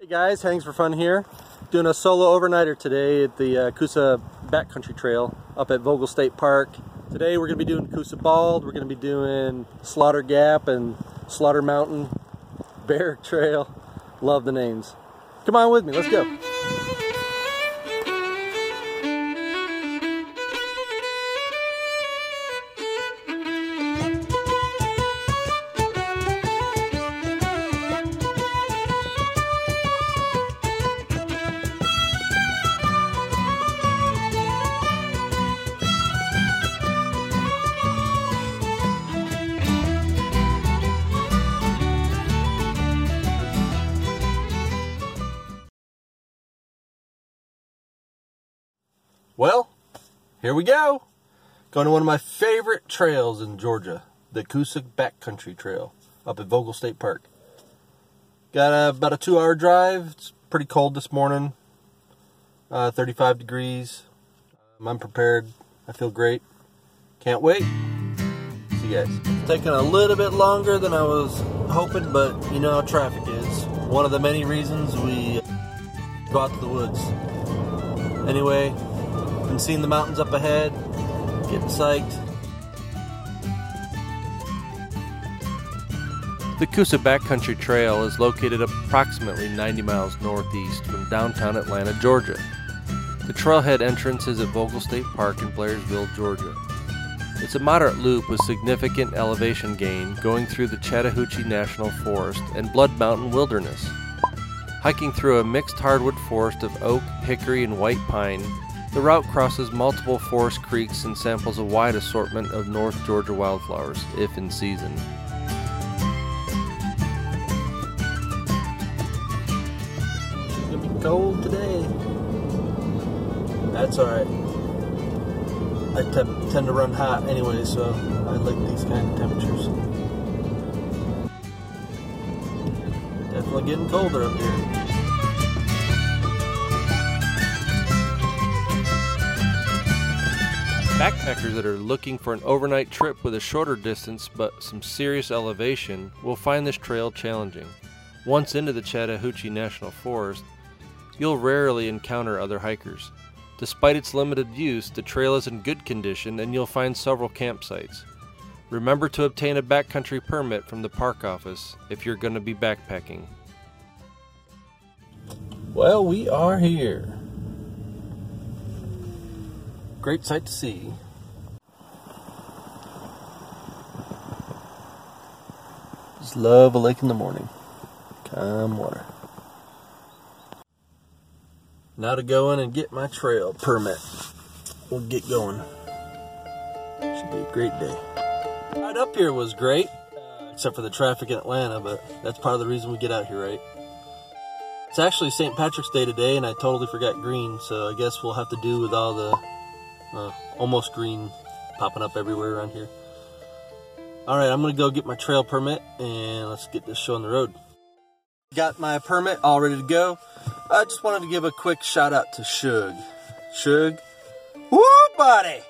Hey guys, Hangs for Fun here. Doing a solo overnighter today at the Coosa Backcountry Trail up at Vogel State Park. Today we're going to be doing Coosa Bald, we're going to be doing Slaughter Gap and Slaughter Mountain, Bear Trail. Love the names. Come on with me, let's go. Well, here we go. Going to one of my favorite trails in Georgia, the Coosa Backcountry Trail up at Vogel State Park. Got about a 2-hour drive. It's pretty cold this morning, 35 degrees. I'm prepared. I feel great. Can't wait. See you guys. It's taking a little bit longer than I was hoping, but you know how traffic is. One of the many reasons we go out to the woods. Anyway, been seeing the mountains up ahead, getting psyched. The Coosa Backcountry Trail is located approximately 90 miles northeast from downtown Atlanta, Georgia. The trailhead entrance is at Vogel State Park in Blairsville, Georgia. It's a moderate loop with significant elevation gain going through the Chattahoochee National Forest and Blood Mountain Wilderness. Hiking through a mixed hardwood forest of oak, hickory, and white pine, the route crosses multiple forest creeks and samples a wide assortment of North Georgia wildflowers, if in season. It's gonna be cold today. That's alright. I tend to run hot anyway, so I like these kind of temperatures. Definitely getting colder up here. Backpackers that are looking for an overnight trip with a shorter distance but some serious elevation will find this trail challenging. Once into the Chattahoochee National Forest, you'll rarely encounter other hikers. Despite its limited use, the trail is in good condition and you'll find several campsites. Remember to obtain a backcountry permit from the park office if you're going to be backpacking. Well, we are here. Great sight to see. Just love a lake in the morning. Calm water. Now to go in and get my trail permit. We'll get going. Should be a great day. Ride up here was great, except for the traffic in Atlanta, but that's part of the reason we get out here, right? It's actually St. Patrick's Day today, and I totally forgot green, so I guess we'll have to do with all the almost green popping up everywhere around here. Alright, I'm going to go get my trail permit and let's get this show on the road. Got my permit all ready to go. I just wanted to give a quick shout out to Shug. Shug, woo buddy!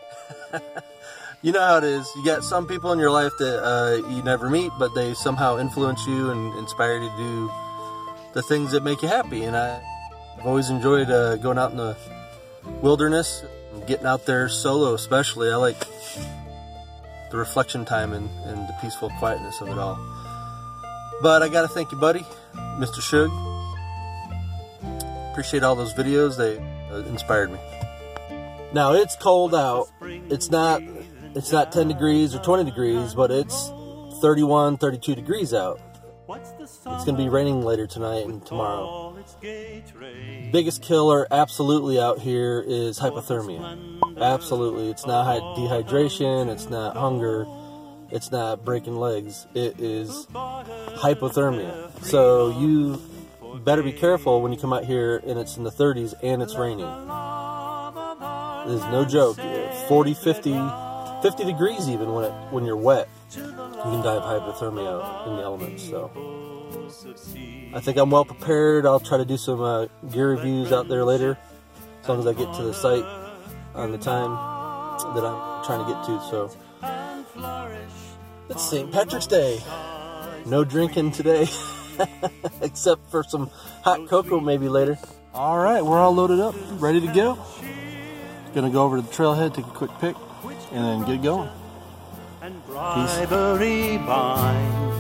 You know how it is. You got some people in your life that you never meet, but they somehow influence you and inspire you to do the things that make you happy. And I've always enjoyed going out in the wilderness. Getting out there solo especially. I like the reflection time and the peaceful quietness of it all. But I gotta thank you, buddy, Mr. Shug. Appreciate all those videos. They inspired me. Now it's cold out. It's not 10 degrees or 20 degrees, but it's 31, 32 degrees out. It's gonna be raining later tonight and tomorrow. Biggest killer absolutely out here is hypothermia. Absolutely. It's not dehydration, it's not hunger, it's not breaking legs. It is hypothermia. So you better be careful when you come out here and it's in the 30s and it's raining. This is no joke. 40, 50 degrees even when you're wet. You can die of hypothermia out in the elements. So I think I'm well prepared. I'll try to do some gear reviews out there later, as long as I get to the site on the time that I'm trying to get to. So it's St. Patrick's Day. No drinking today. Except for some hot cocoa maybe later. All right, we're all loaded up, ready to go. Gonna go over to the trailhead, take a quick pic, and then get going. Bribery bind,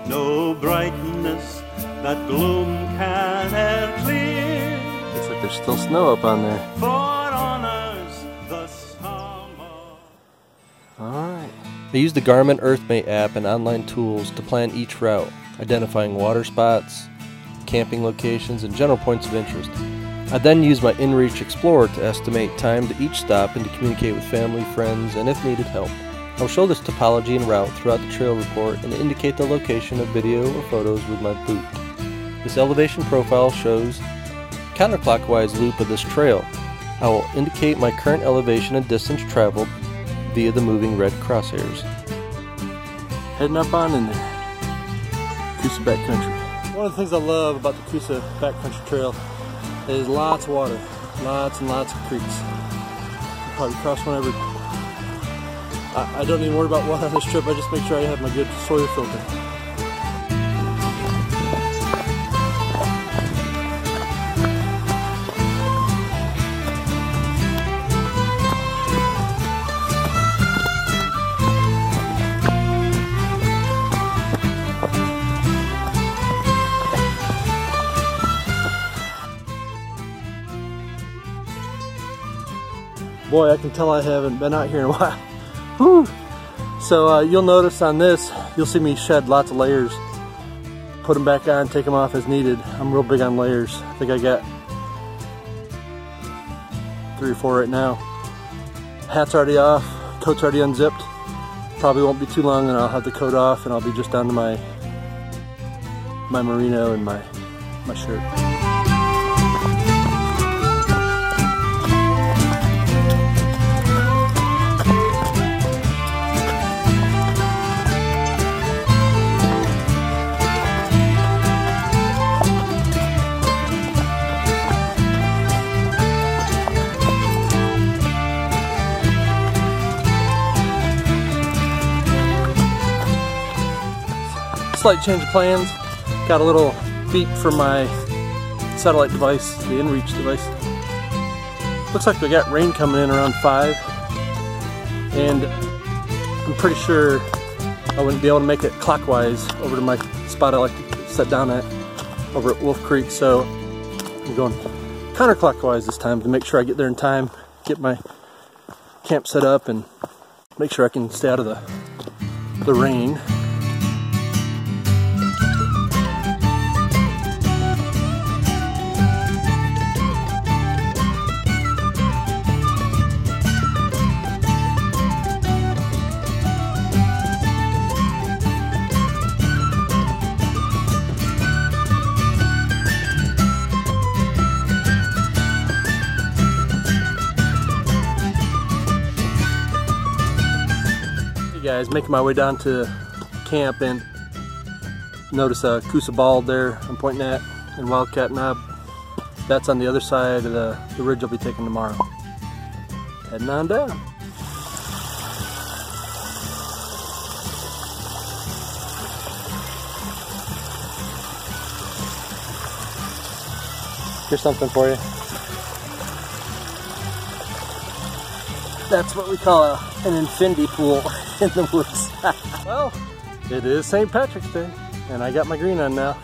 no brightness that gloom can e'er clear. Looks like there's still snow up on there. For honors the summer. Alright. I use the Garmin EarthMate app and online tools to plan each route, identifying water spots, camping locations, and general points of interest. I then use my InReach Explorer to estimate time to each stop and to communicate with family, friends, and if needed, help. I'll show this topology and route throughout the trail report and indicate the location of video or photos with my boot. This elevation profile shows counterclockwise loop of this trail. I will indicate my current elevation and distance traveled via the moving red crosshairs. Heading up on in there. Coosa Backcountry. One of the things I love about the Coosa Backcountry Trail is lots of water. Lots and lots of creeks. I'll probably cross one every... I don't even worry about water on this trip. I just make sure I have my good soil filter. Boy, I can tell I haven't been out here in a while. Whew. So you'll notice on this, you'll see me shed lots of layers. Put them back on, take them off as needed. I'm real big on layers. I think I got 3 or 4 right now. Hat's already off, coat's already unzipped. Probably won't be too long and I'll have the coat off and I'll be just down to my merino and my shirt. Slight change of plans. Got a little beep from my satellite device, the InReach device. Looks like we got rain coming in around 5, and I'm pretty sure I wouldn't be able to make it clockwise over to my spot I like to set down at over at Wolf Creek, so I'm going counterclockwise this time to make sure I get there in time, get my camp set up, and make sure I can stay out of the rain. Guys, making my way down to camp and notice a Coosa bald there I'm pointing at and wildcat knob. That's on the other side of the ridge I'll be taking tomorrow. Heading on down. Here's something for you. That's what we call an infinity pool in the woods. Well, it is St. Patrick's Day, and I got my green on now.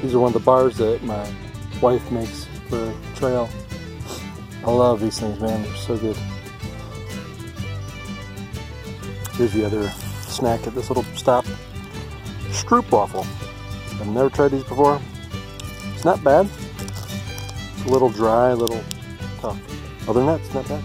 These are one of the bars that my wife makes for a trail. I love these things, man. They're so good. Here's the other snack at this little stop. stroopwafel. I've never tried these before. It's not bad. It's a little dry, a little tough. Other than that, it's not bad.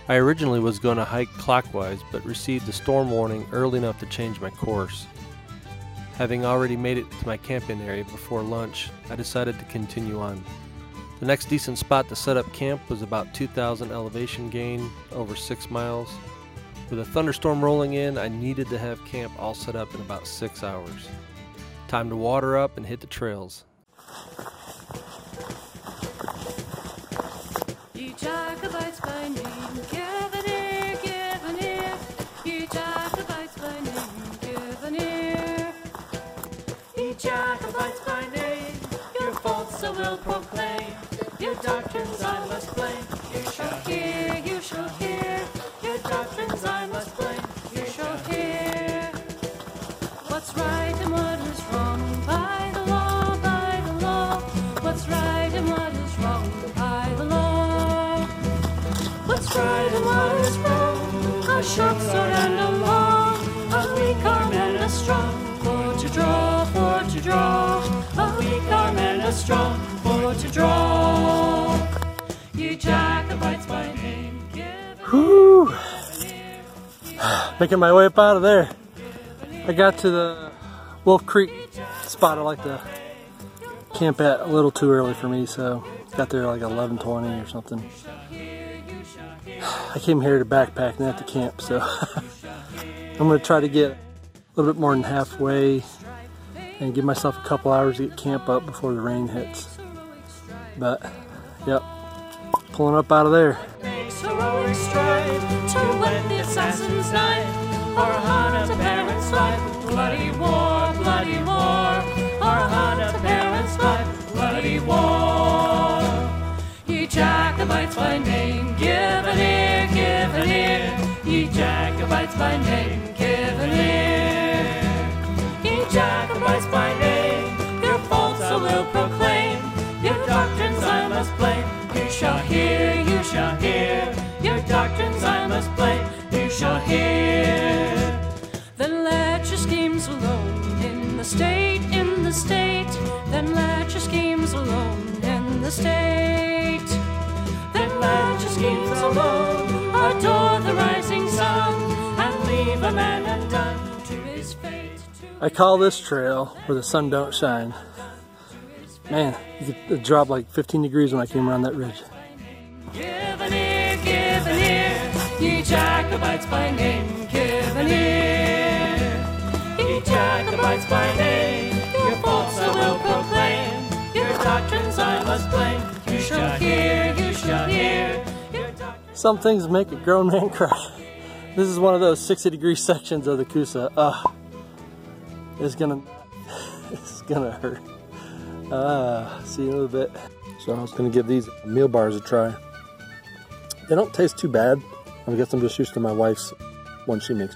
I originally was going to hike clockwise, but received a storm warning early enough to change my course. Having already made it to my camping area before lunch, I decided to continue on. The next decent spot to set up camp was about 2,000 elevation gain, over 6 miles. With a thunderstorm rolling in, I needed to have camp all set up in about 6 hours. Time to water up and hit the trails. Ye Jacobites by name, give an ear, give an ear. Ye Jacobites by name, give an ear. Ye Jacobites by name, your faults I will proclaim. Your doctrines I must blame. You shall hear, you shall hear. Your doctrines I must blame. You shall hear. What's right and what is wrong by the law, by the law. What's right and what is wrong by the law. What's right and what is wrong? A sharp sword and a law, a weak arm and a strong. For to draw, for to draw. A weak arm and a strong. For to draw. You Jacobites by name, give Whew. Making my way up out of there. I got to the Wolf Creek spot I like to camp at a little too early for me, so got there like 11:20 or something. I came here to backpack, not to camp, so I'm going to try to get a little bit more than halfway and give myself a couple hours to get camp up before the rain hits. But, yep, pulling up out of there. makes heroic stride to wed the assassin's knife, or hunt a parent's life. Bloody war, bloody war, or hunt a parent's life. Bloody war. Ye Jacobites by name, give an ear, give an ear. Ye Jacobites by name, give an ear. Ye Jacobites by name, your faults I will proclaim. Your doctrines I must blame. You shall hear, you shall hear. Your doctrines I must blame. You shall hear. Then let your schemes alone in the state, in the state. Then let your schemes alone in the state. Then let your schemes alone. Adore the rising sun and leave a man undone to his fate. I call this trail where the sun don't shine. Man, it dropped like 15 degrees when I came around that ridge. Give an ear, give an ear. Ye Jacobites by name, give an ear. Ye Jacobites by name, your faults I will proclaim. Your doctrines I must blame. You shall hear, you shall hear. Some things make a grown man cry. This is one of those 60-degree sections of the Coosa. It's gonna hurt. See you in a little bit. So I was gonna give these meal bars a try. They don't taste too bad. I guess I'm just used to my wife's one she makes.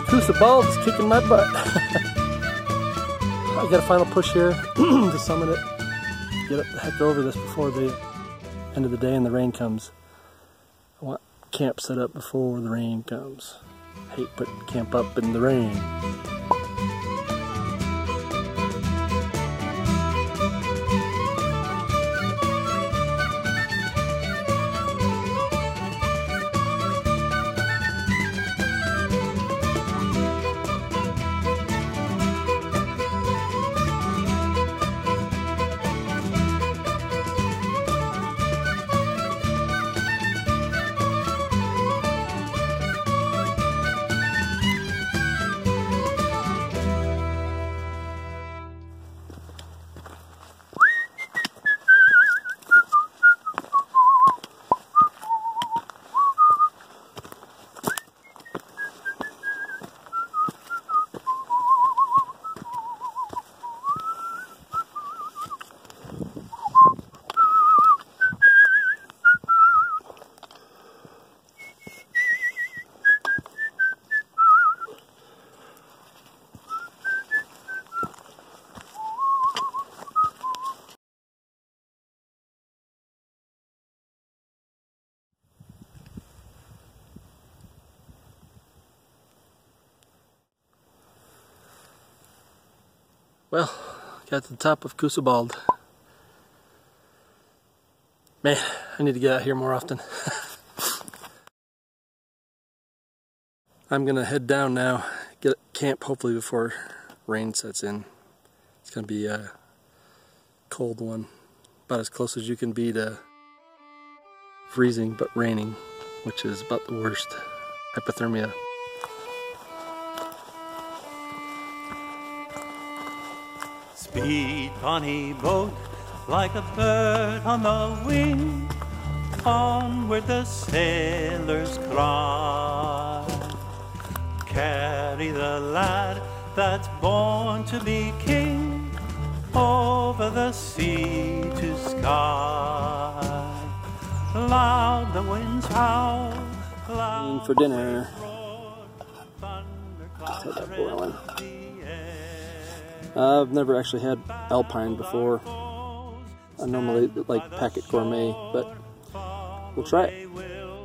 Coosa Bald is kicking my butt. I got a final push here to summit it. Get the heck over this before the end of the day and the rain comes. I want camp set up before the rain comes. Hate putting camp up in the rain. Well, got to the top of Coosa Bald. Man, I need to get out here more often. I'm gonna head down now, get camp hopefully before rain sets in. It's gonna be a cold one, about as close as you can be to freezing but raining, which is about the worst. Hypothermia. Speed, bonny boat, like a bird on the wing, onward the sailors cry. Carry the lad that's born to be king, over the sea to sky. Loud the winds howl, loud For dinner. thunder Just had that clouds boiling. rend the air. I've never actually had alpine before. I normally like packet gourmet, but we'll try it.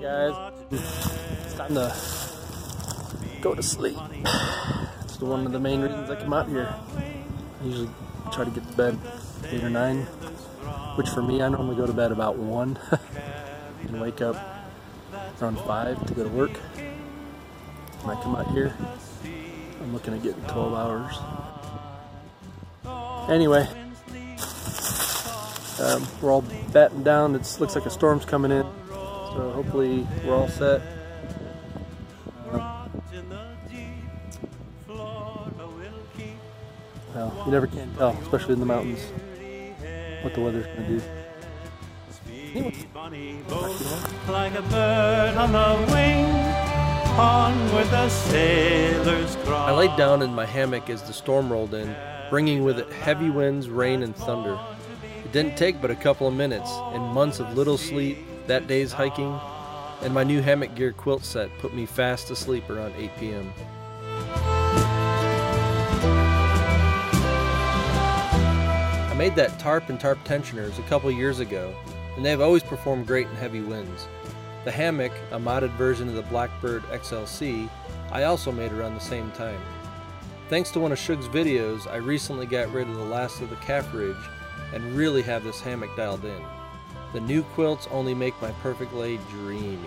Guys, it's time to go to sleep. It's one of the main reasons I come out here. I usually try to get to bed 8 or 9, which for me, I normally go to bed about 1 and wake up around 5 to go to work. When I come out here, I'm looking at getting 12 hours. Anyway, we're all battened down. It looks like a storm's coming in, so hopefully we're all set. Well, you never can tell, especially in the mountains, what the weather's going to do. Bonny boat, like a bird on the wing, onward the sailors cry. I laid down in my hammock as the storm rolled in, bringing with it heavy winds, rain, and thunder. It didn't take but a couple of minutes, and months of little sleep, that day's hiking, and my new hammock gear quilt set put me fast asleep around 8 p.m. I made that tarp and tarp tensioners a couple years ago, and they've always performed great in heavy winds. The hammock, a modded version of the Blackbird XLC, I also made around the same time. Thanks to one of Shug's videos, I recently got rid of the last of the calf ridge and really have this hammock dialed in. The new quilts only make my perfect lay dreamy.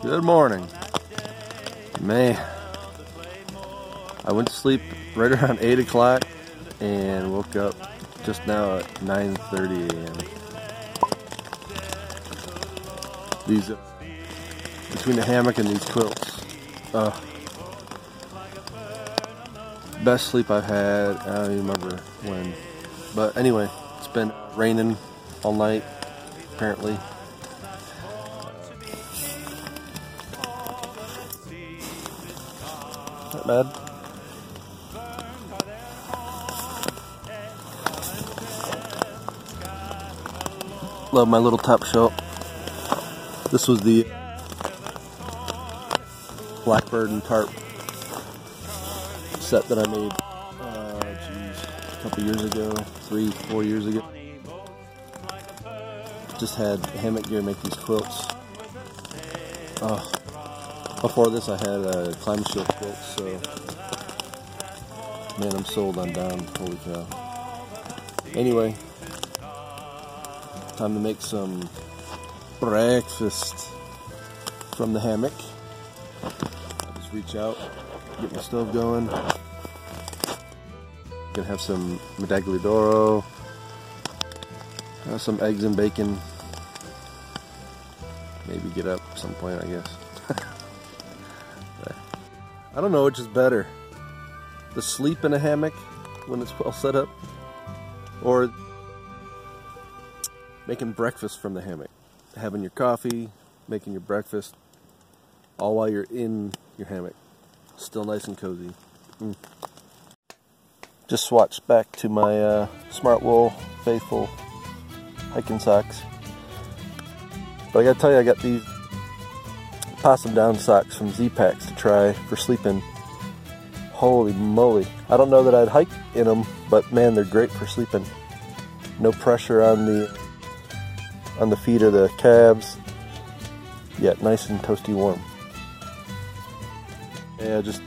Good morning. Man, I went to sleep right around 8 o'clock and woke up just now at 9:30 a.m. These, between the hammock and these quilts, best sleep I've had. I don't even remember when. But anyway, it's been raining all night, apparently. Not bad. Love my little top shelf. This was the Blackbird and tarp set that I made, a couple years ago, 3-4 years ago. Just had hammock gear make these quilts. Before this I had a climb shield quilt, so man, I'm sold on down, holy cow. Anyway, time to make some breakfast from the hammock. I'll just reach out, get my stove going. Gonna have some medaglia d'oro, some eggs and bacon. Maybe get up at some point, I guess. I don't know which is better, the sleep in a hammock when it's well set up, or making breakfast from the hammock, having your coffee, making your breakfast, all while you're in your hammock, still nice and cozy. Just swatched back to my Smart Wool Faithful hiking socks, but I gotta tell you, I got these possum down socks from Z-Packs to try for sleeping. Holy moly, I don't know that I'd hike in them, but man, they're great for sleeping. No pressure on the on the feet of the calves. Yeah, nice and toasty warm. Yeah, just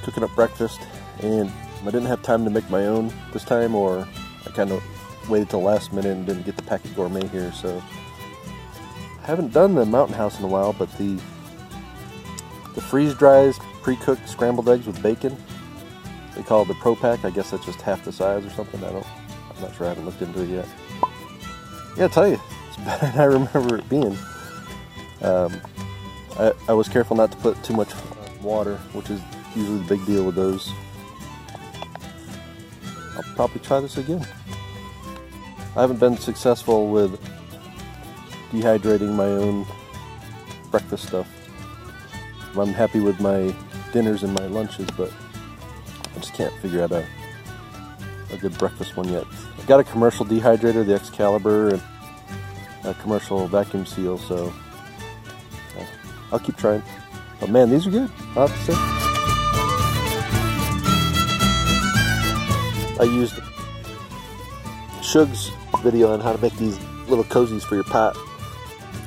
cooking up breakfast, and I didn't have time to make my own this time, or I kind of waited till last minute and didn't get the packet gourmet here, so I haven't done the Mountain House in a while, but the freeze dries pre-cooked scrambled eggs with bacon, they call it the Pro Pack. I guess that's just half the size or something. I'm not sure, I haven't looked into it yet. Yeah, I'll tell you, it's better than I remember it being. I was careful not to put too much water, which is usually the big deal with those. I'll probably try this again. I haven't been successful with dehydrating my own breakfast stuff. I'm happy with my dinners and my lunches, but I just can't figure out a good breakfast one yet. I've got a commercial dehydrator, the Excalibur, and a commercial vacuum seal, so I'll keep trying. But man, these are good, I'll have to say. I used Shug's video on how to make these little cozies for your pot,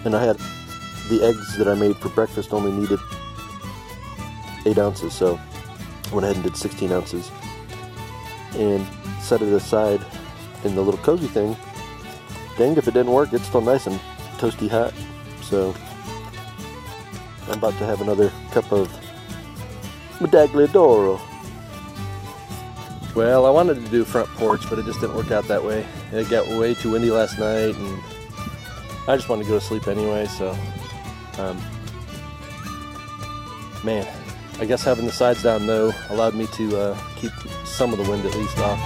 and I had the eggs that I made for breakfast only needed 8 ounces, so I went ahead and did 16 ounces and set it aside in the little cozy thing. Dang, if it didn't work, it's still nice and toasty hot. So I'm about to have another cup of Medagliadoro. Well, I wanted to do front porch, but it just didn't work out that way. It got way too windy last night, and I just wanted to go to sleep anyway, so man, I guess having the sides down though allowed me to keep some of the wind at least off.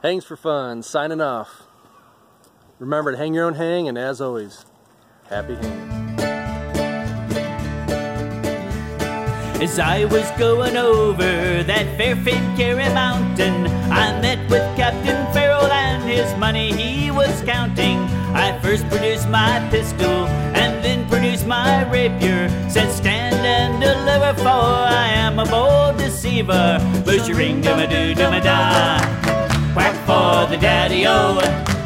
Hangs for fun, signing off. Remember to hang your own hang, and as always, happy hanging. As I was going over that fair Finn-Carry mountain, I met with Captain Farrell and his money he was counting. I first produced my pistol and then produced my rapier. Said stand and deliver, for I am a bold deceiver. Bush-a-ring, dum-a-doo, dum-a-da. Whack for the daddy-o,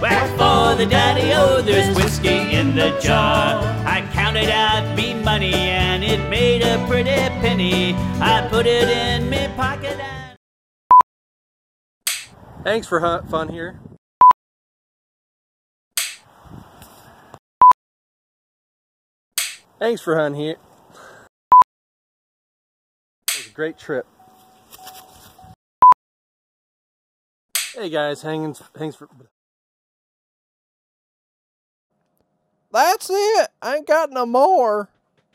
whack for the daddy-o. There's whiskey in the jar. I counted out me money and it made a pretty penny. I put it in me pocket and... Thanks for fun here. Thanks for hunting here. It was a great trip. Hey guys, thanks for... That's it. I ain't got no more.